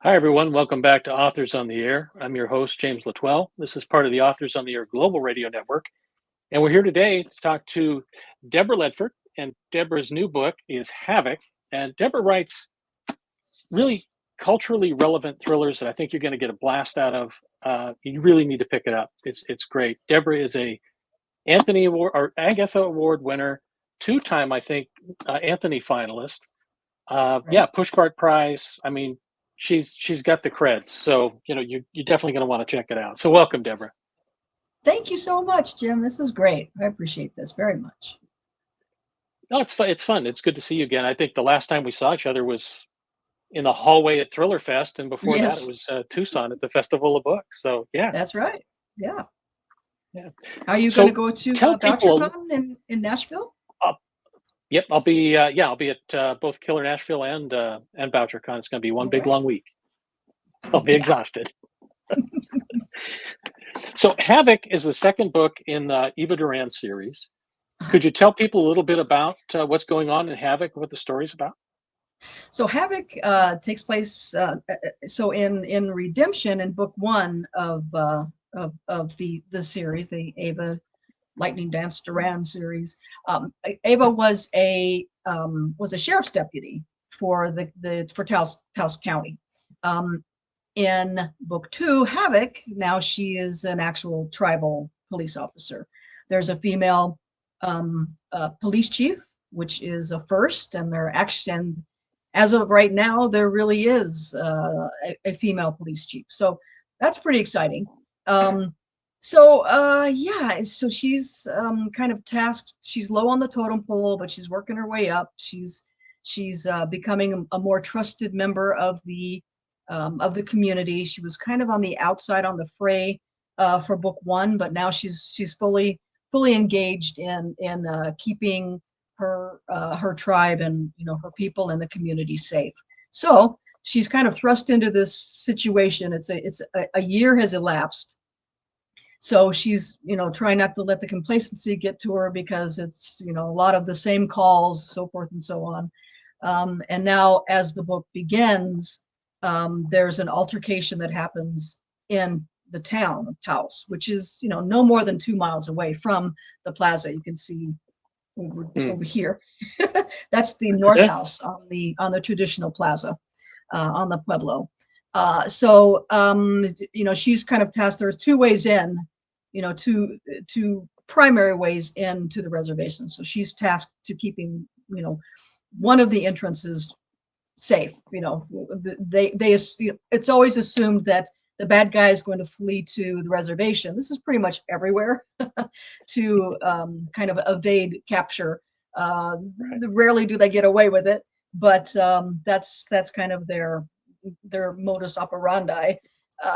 Hi, everyone. Welcome back to Authors on the Air. I'm your host, James Latwell. This is part of the Authors on the Air Global Radio Network. And we're here today to talk to Deborah Ledford. And Deborah's new book is Havoc. And Deborah writes really culturally relevant thrillers that I think you're going to get a blast out of. You really need to pick it up. It's great. Deborah is a Anthony Award or Agatha Award winner, two-time, I think, Anthony finalist. Right. Yeah, Pushcart Prize. I mean, she's got the creds. So you're definitely going to want to check it out. So welcome, Deborah. Thank you so much, Jim. This is great. I appreciate this very much. No, it's fun. It's fun. It's good to see you again. I think the last time we saw each other was in the hallway at Thriller Fest, and before that, it Yes, was Tucson at the Festival of Books. So yeah, that's right. Yeah. yeah. Are you going to So go to tell people. VoucherCon in Nashville? Yep, I'll be at both Killer Nashville and BoucherCon. It's going to be one All big right. long week. I'll be Yeah. exhausted. So Havoc is the second book in the Eva Duran series. Uh-huh. Could you tell people a little bit about what's going on in Havoc, what the story's about? So Havoc takes place. So in Redemption, in book one of the series, the Ava Lightning Dance Duran series, Ava was a sheriff's deputy for for Taos County. Um, in book two, Havoc, now she is an actual tribal police officer. There's a female police chief, which is a first, and there actually, as of right now, there really is a female police chief. So that's pretty exciting. Um, so she's kind of tasked. She's low on the totem pole, but she's working her way up. She's becoming a more trusted member of the community. She was kind of on the outside on the fray for book one, but now she's fully engaged in keeping her tribe and her people and the community safe. So she's kind of thrust into this situation. A year has elapsed, so she's trying not to let the complacency get to her, because it's a lot of the same calls, so forth and so on. And now, as the book begins, there's an altercation that happens in the town of Taos, which is no more than 2 miles away from the plaza. You can see Hmm. over here. That's the North Yeah. House on the traditional plaza on the Pueblo. So she's kind of tasked. There's two ways in, two primary ways into the reservation. So she's tasked to keeping one of the entrances safe. It's always assumed that the bad guy is going to flee to the reservation. This is pretty much everywhere to kind of evade capture. Right. Rarely do they get away with it, but that's kind of their modus operandi.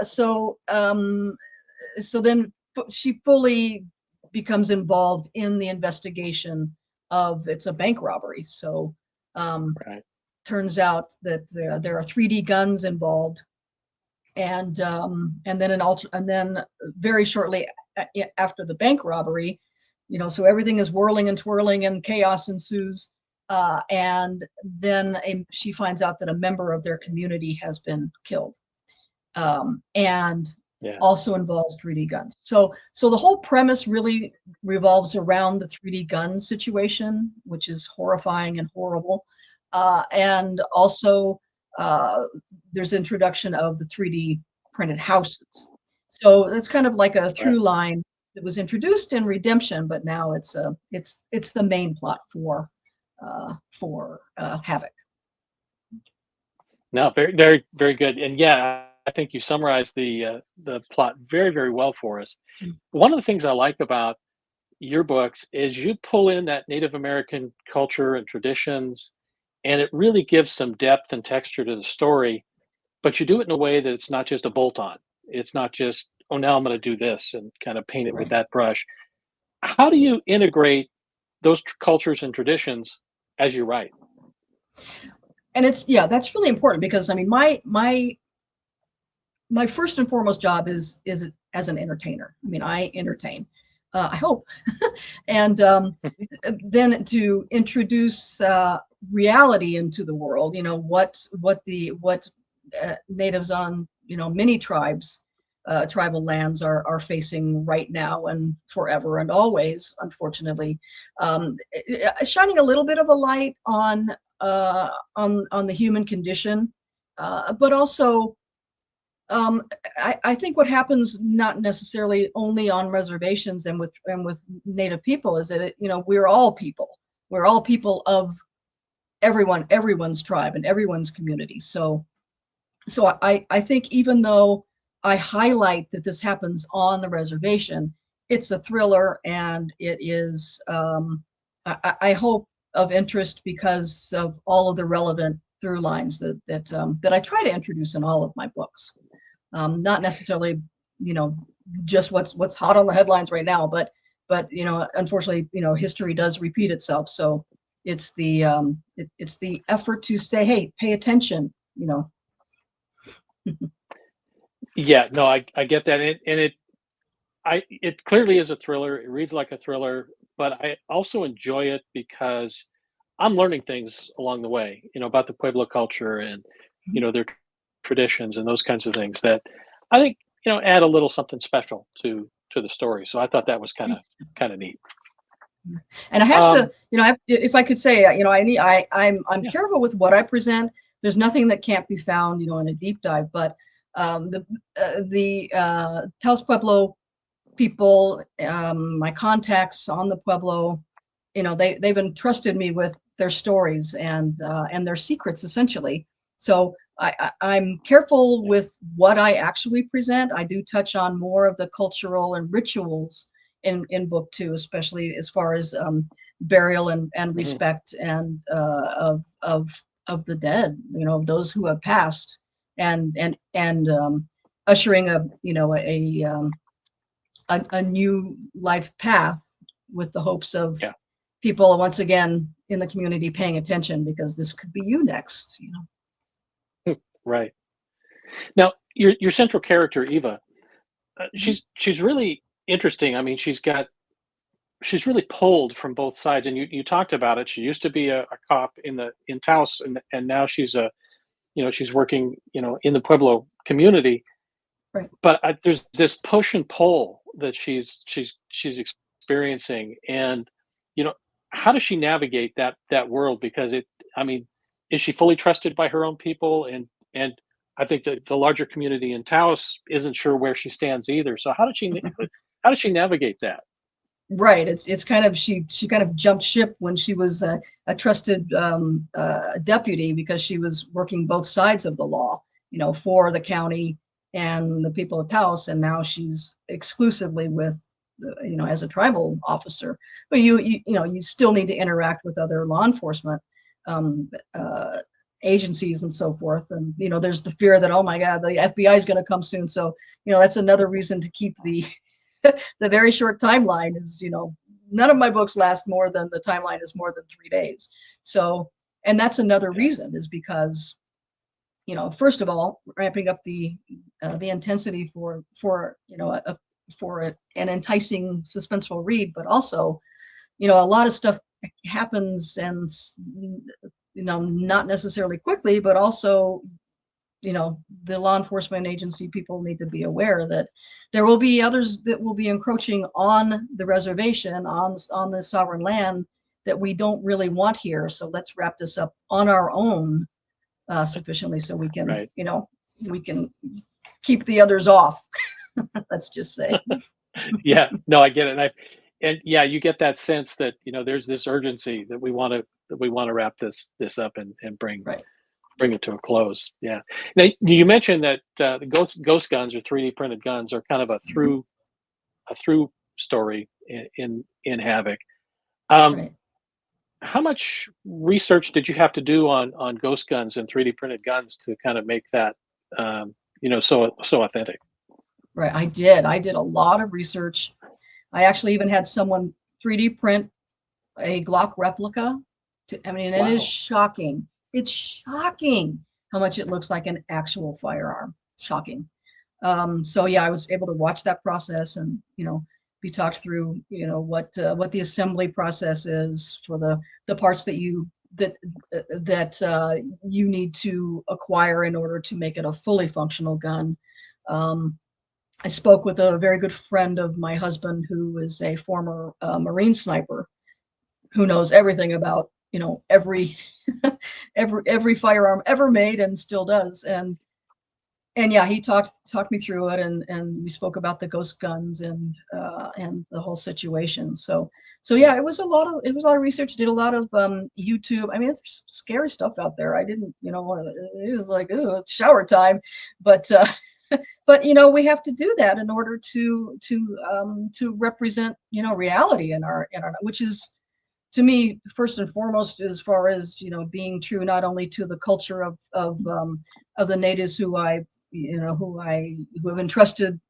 So then she fully becomes involved in the investigation of it's a bank robbery. So Right. turns out that there are 3D guns involved, and then very shortly after the bank robbery, so everything is whirling and twirling and chaos ensues. And then she finds out that a member of their community has been killed, and Yeah. also involves 3D guns. So the whole premise really revolves around the 3D gun situation, which is horrifying and horrible. And also, there's introduction of the 3D printed houses. So that's kind of like a Right. through line that was introduced in Redemption, but now it's the main plot for Havoc. No, very, very, very good. And yeah, I think you summarized the plot very, very well for us. One of the things I like about your books is you pull in that Native American culture and traditions, and it really gives some depth and texture to the story. But you do it in a way that it's not just a bolt on. It's not just, oh, now I'm going to do this and kind of paint it with Right. that brush. How do you integrate those cultures and traditions as you write? And yeah, that's really important, because I mean my first and foremost job is as an entertainer. I mean, I entertain. I hope, and then to introduce reality into the world. What natives on, many tribes, tribal lands are facing right now and forever and always, unfortunately. Shining a little bit of a light on the human condition, but also I think what happens not necessarily only on reservations and with Native people is that we're all people. We're all people of everyone's tribe and everyone's community. So I think even though I highlight that this happens on the reservation, it's a thriller, and it is I hope of interest because of all of the relevant through lines that I try to introduce in all of my books. Not necessarily, just what's hot on the headlines right now, but unfortunately, history does repeat itself. So it's the effort to say, hey, pay attention, Yeah, no, I get that, it clearly is a thriller. It reads like a thriller, but I also enjoy it because I'm learning things along the way, about the Pueblo culture and their traditions and those kinds of things that I think add a little something special to the story. So I thought that was kind of neat. And I have Um, to, if I could say, I'm yeah, careful with what I present. There's nothing that can't be found, in a deep dive. But the Taos Pueblo people, my contacts on the Pueblo, they've entrusted me with their stories and their secrets, essentially. So I'm careful yeah, with what I actually present. I do touch on more of the cultural and rituals in book two, especially as far as burial and mhm, respect and of the dead, those who have passed, and ushering a new life path with the hopes of yeah, people once again in the community paying attention, because this could be you next. right. Now, your central character, Eva, Mhm. she's really interesting. I mean, she's really pulled from both sides, and you talked about it. She used to be a cop in Taos, and now she's she's working in the Pueblo community. Right. But there's this push and pull that she's experiencing, and you know how does she navigate that world? Because I mean, is she fully trusted by her own people? And I think that the larger community in Taos isn't sure where she stands either. So how does she navigate that? Right. It's kind of she kind of jumped ship when she was a trusted deputy, because she was working both sides of the law, for the county and the people of Taos, and now she's exclusively with as a tribal officer. But you still need to interact with other law enforcement um, uh, agencies and so forth. And there's the fear that, oh my God, the FBI is going to come soon. So that's another reason to keep the the very short timeline is, none of my books last more than the timeline is more than 3 days. So, and that's another Yeah. reason, is because, first of all, ramping up the intensity for an enticing suspenseful read, but also, a lot of stuff happens, and not necessarily quickly, but also the law enforcement agency people need to be aware that there will be others that will be encroaching on the reservation, on the sovereign land, that we don't really want here. So let's wrap this up on our own sufficiently, so Right. we can keep the others off. Let's just say. Yeah. No, I get it. And yeah, you get that sense that there's this urgency that we want to wrap this up and Right. bring it to a close. Yeah. Now, you mentioned that the ghost guns or 3D printed guns are kind of Mhm. a through story in Havoc. Um, Right. how much research did you have to do on ghost guns and 3D printed guns to kind of make that so authentic? Right. I did a lot of research. I actually even had someone 3D print a Glock replica. I mean, it is Wow. shocking. It's shocking how much it looks like an actual firearm. Shocking. So yeah, I was able to watch that process, and be talked through what the assembly process is for the parts that you you need to acquire in order to make it a fully functional gun. I spoke with a very good friend of my husband who is a former Marine sniper who knows everything about, every every firearm ever made and still does. And yeah, he talked me through it, and we spoke about the ghost guns and the whole situation. So yeah, it was a lot of research. Did a lot of YouTube. I mean, there's scary stuff out there. I didn't, it was like, oh, it's shower time, but but we have to do that in order to represent reality in our which is, to me, first and foremost, as far as being true not only to the culture of the natives who have entrusted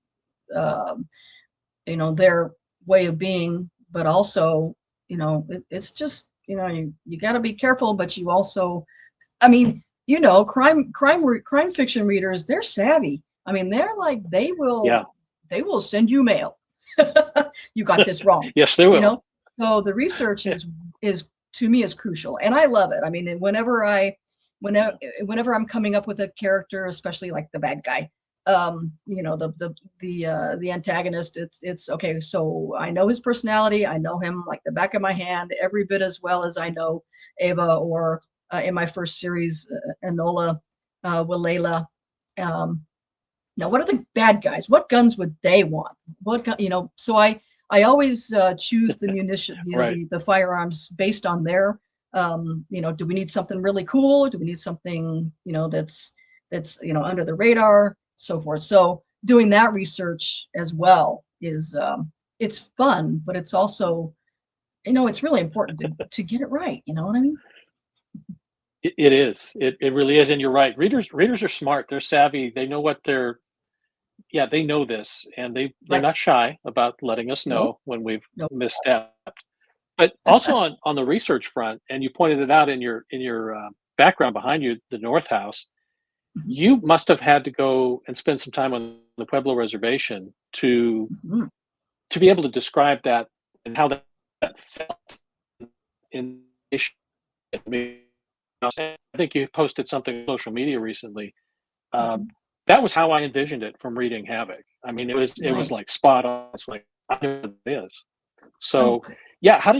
their way of being, but also it's just you got to be careful, but you also, I mean, crime fiction readers, they're savvy. I mean, they're like, they will send you mail. You got this wrong. Yes, they will. So the research is to me is crucial, and I love it. I mean, whenever I'm coming up with a character, especially like the bad guy, the antagonist, it's okay. So I know his personality. I know him like the back of my hand, every bit as well as I know Ava, or in my first series, Enola, Walela. Now, what are the bad guys? What guns would they want? So I always choose the munitions, Right. the firearms based on their, do we need something really cool? Do we need something, that's under the radar, so forth. So doing that research as well is, it's fun, but it's also, it's really important to get it right. You know what I mean? It is. It really is, and you're right. Readers are smart. They're savvy. They know what they're. Yeah, they know this, and they're Right. not shy about letting us Nope. know when we've Nope. misstepped. But also on the research front, and you pointed it out in your background behind you, the North House. Mhm. You must have had to go and spend some time on the Pueblo Reservation Mhm. to be able to describe that and how that felt in. I think you posted something on social media recently. Um, Mhm. that was how I envisioned it from reading Havoc. I mean, it was Nice. like spot on. It's like I know what it is. Oh, So good. yeah, how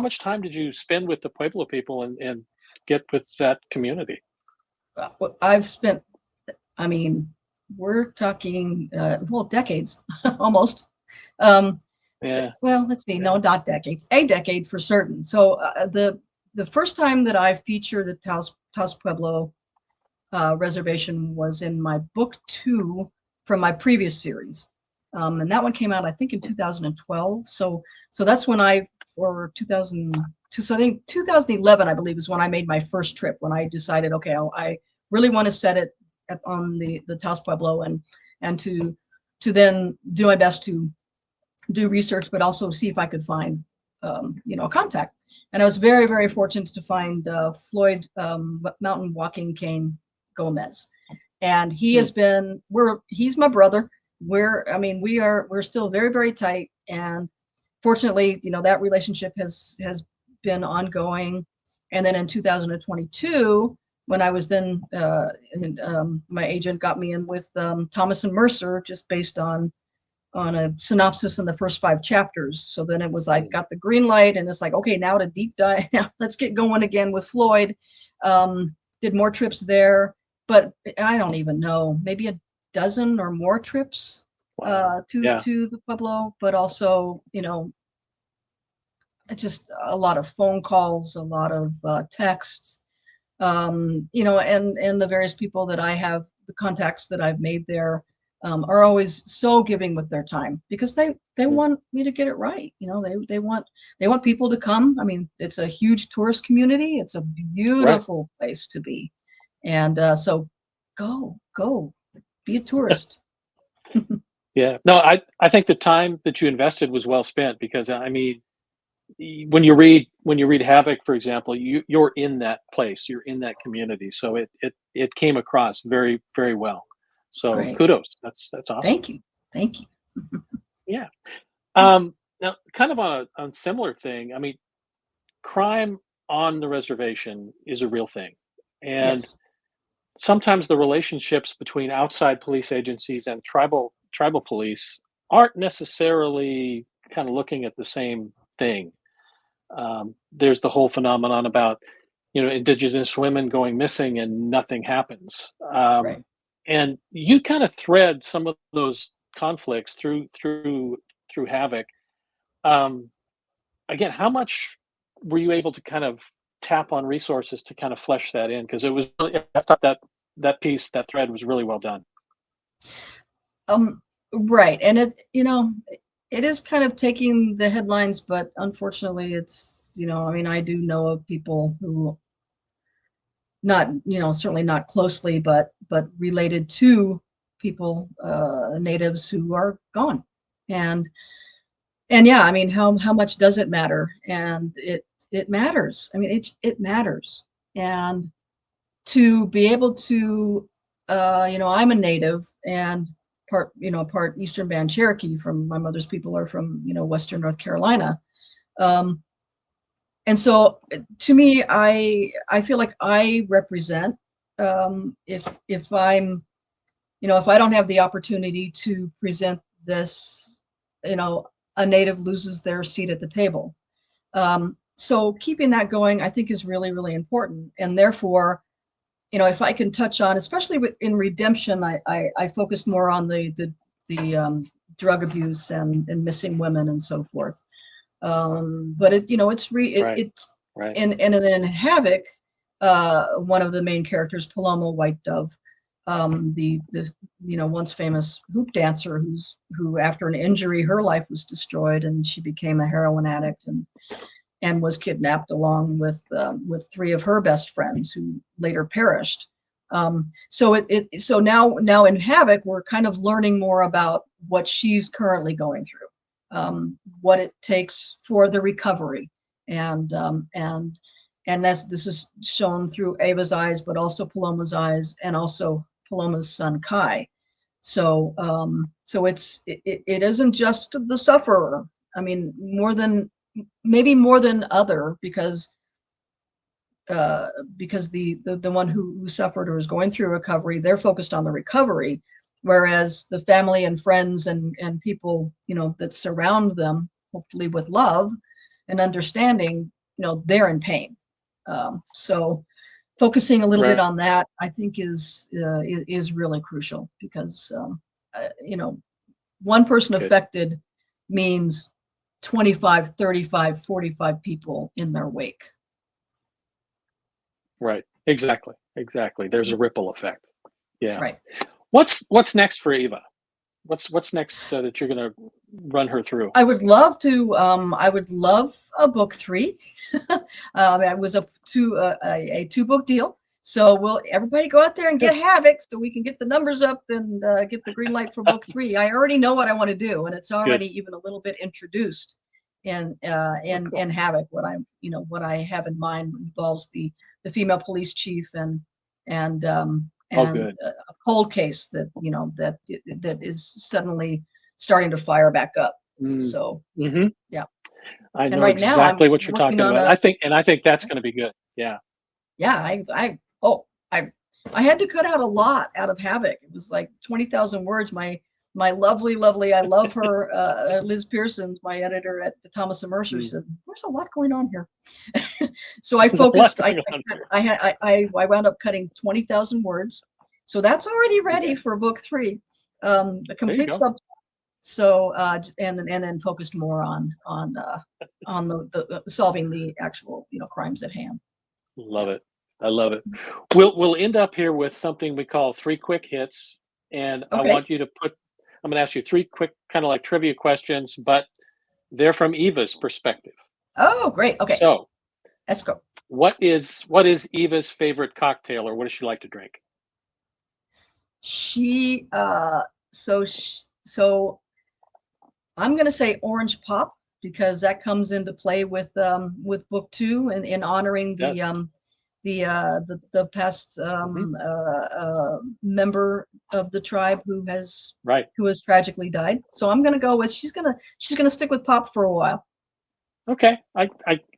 much time did you spend with the Pueblo people and get with that community? Well, I've spent, I mean, we're talking, well, decades, almost. Um, Yeah. well, let's see, no, not decades, a decade for certain. So the first time that I feature the Taos Pueblo reservation was in my book 2 from my previous series. And that one came out, I think, in 2012. So that's when or 2002. So I think 2011, I believe, is when I made my first trip, when I decided, okay, I really want to set it on the Taos Pueblo, and to then do my best to do research, but also see if I could find, a contact. And I was very, very fortunate to find Floyd, Mountain Walking Cane Gomez, and he Hmm. has been. He's my brother. We're still very, very tight, and fortunately, that relationship has been ongoing. And then in 2022, when I was then, my agent got me in with Thomas and Mercer, just based on a synopsis in the first 5 chapters. So then it was like, Hmm. got the green light, and it's like, okay, now to deep dive. Now let's get going again with Floyd. Did more trips there, but I don't even know, maybe a dozen or more trips Wow. to Yeah. the Pueblo, but also, just a lot of phone calls, a lot of texts, and the various people that I have, the contacts that I've made there, are always so giving with their time, because they Hmm. want me to get it right. They want people to come. I mean, it's a huge tourist community. It's a Right. beautiful place to be, and so go be a tourist. Yeah. No, I think the time that you invested was well spent because I mean, when you read Havoc, for example, you're in that place, you're in that community, so it came across very very well. So Great, kudos. That's awesome. thank you, thank you. Yeah. Now, kind of on a similar thing. I mean, crime. on the reservation is a real thing. And Yes. sometimes the relationships between outside police agencies and tribal police aren't necessarily kind of looking at the same thing. There's the whole phenomenon about indigenous women going missing and nothing happens. Right. And you kind of thread some of those conflicts through Havoc. Um, Again, how much were you able to kind of tap on resources to kind of flesh that in? Because I thought that thread was really well done. Right. And it is kind of taking the headlines, but unfortunately it's, I mean, I do know of people who not, certainly not closely, but related to people, natives who are gone. And yeah, I mean, how much does it matter? And it matters. I mean, it matters. And to be able to, I'm a native and part Eastern Band Cherokee. From my mother's people are from, Western North Carolina. And so to me, I feel like I represent, if I'm, if I don't have the opportunity to present this, a native loses their seat at the table. So keeping that going, I think, is really, really important. And therefore, if I can touch on, especially in redemption, I focus more on the drug abuse and missing women and so forth. But Right, it's right. and then in Havoc, one of the main characters, Paloma White Dove, the once famous hoop dancer who after an injury, her life was destroyed and she became a heroin addict and was kidnapped along with three of her best friends who later perished. So now in Havoc, we're kind of learning more about what she's currently going through, what it takes for the recovery, and this is shown through Ava's eyes, but also Paloma's eyes, and also Paloma's son Kai. So it isn't just the sufferer. I mean, maybe more than other, because the one who suffered or is going through recovery, they're focused on the recovery, whereas the family and friends and people that surround them, hopefully with love and understanding, they're in pain. So focusing a little bit Right. on that, I think, is really crucial, because one person Good. affected means 25, 35, 45 people in their wake. Right. Exactly. Exactly. There's a ripple effect. Yeah. Right. What's next for Eva? What's next that you're going to run her through? I would love to. I would love a book 3. I was up to a 2-book deal. So will everybody go out there and get Havoc so we can get the numbers up and get the green light for book 3. I already know what I want to do, and it's Good. already even a little bit introduced in Cool. Havoc. What I have in mind involves the female police chief and Oh, good. a cold case that is suddenly starting to fire back up. Mm. So Hmm. yeah, I and know right now I'm exactly what you're working talking on about. a I think that's going to be good. Yeah. yeah. Oh, I had to cut out a lot out of Havoc. It was like 20,000 words. My lovely, I love her, Liz Pearson's my editor at the Thomas and Mercer, Mm. said there's a lot going on here. So I There's a lot focused. going on here. I wound up cutting 20,000 words. So that's already ready Okay. for book 3, a There you complete go. sub. So and then focused more on the solving the actual crimes at hand. Love Yeah. it. I love it. We'll end up here with something we call 3 quick hits, and I Okay. want you to put I'm gonna ask you 3 quick kind of like trivia questions, but they're from Eva's perspective. Oh, great. Okay. So, Let's go. what is Eva's favorite cocktail, or what does she like to drink? She so I'm gonna say orange pop, because that comes into play with book 2, and in honoring Yes. the past Hmm. member of the tribe Right. who has tragically died. So I'm gonna go with she's gonna stick with pop for a while. Okay,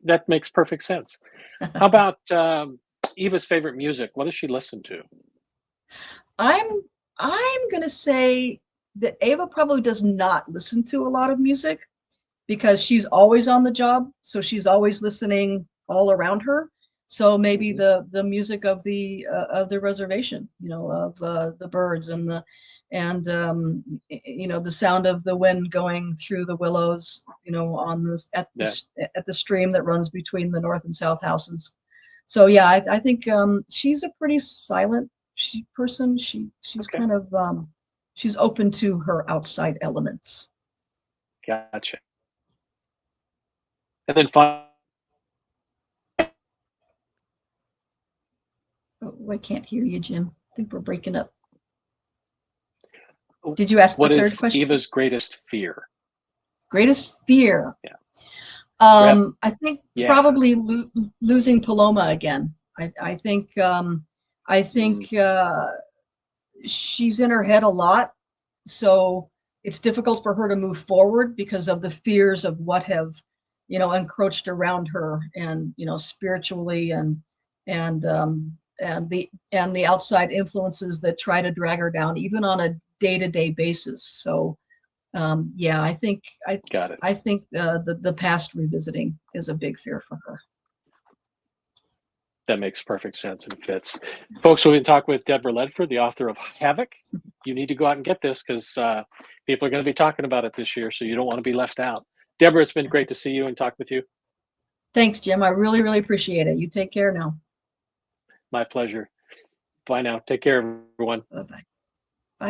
that makes perfect sense. How about Eva's favorite music? What does she listen to? I'm I'm gonna say that Ava probably does not listen to a lot of music because she's always on the job, so she's always listening all around her. So maybe Hmm. the music of the reservation, of the birds and the sound of the wind going through the willows, on this Yeah, at the stream that runs between the north and south houses. So yeah, I think she's a pretty silent person. She's okay, kind of she's open to her outside elements. gotcha. And then finally, Oh, I can't hear you, Jim. I think we're breaking up. Did you ask the what third is question? Eva's greatest fear? Greatest fear. Yeah, rep. I think Yeah. probably losing Paloma again. I Mm, think she's in her head a lot, so it's difficult for her to move forward because of the fears of what have, encroached around her, and spiritually, and the outside influences that try to drag her down, even on a day-to-day basis. So yeah, got it. I think the past revisiting is a big fear for her. That makes perfect sense and fits. Folks, we've been talking with Deborah Ledford, the author of Havoc. You need to go out and get this because people are going to be talking about it this year, so you don't want to be left out. Deborah, it's been great to see you and talk with you. Thanks, Jim. I really, really appreciate it. You take care now. My pleasure. Bye now. Take care, everyone. Bye bye.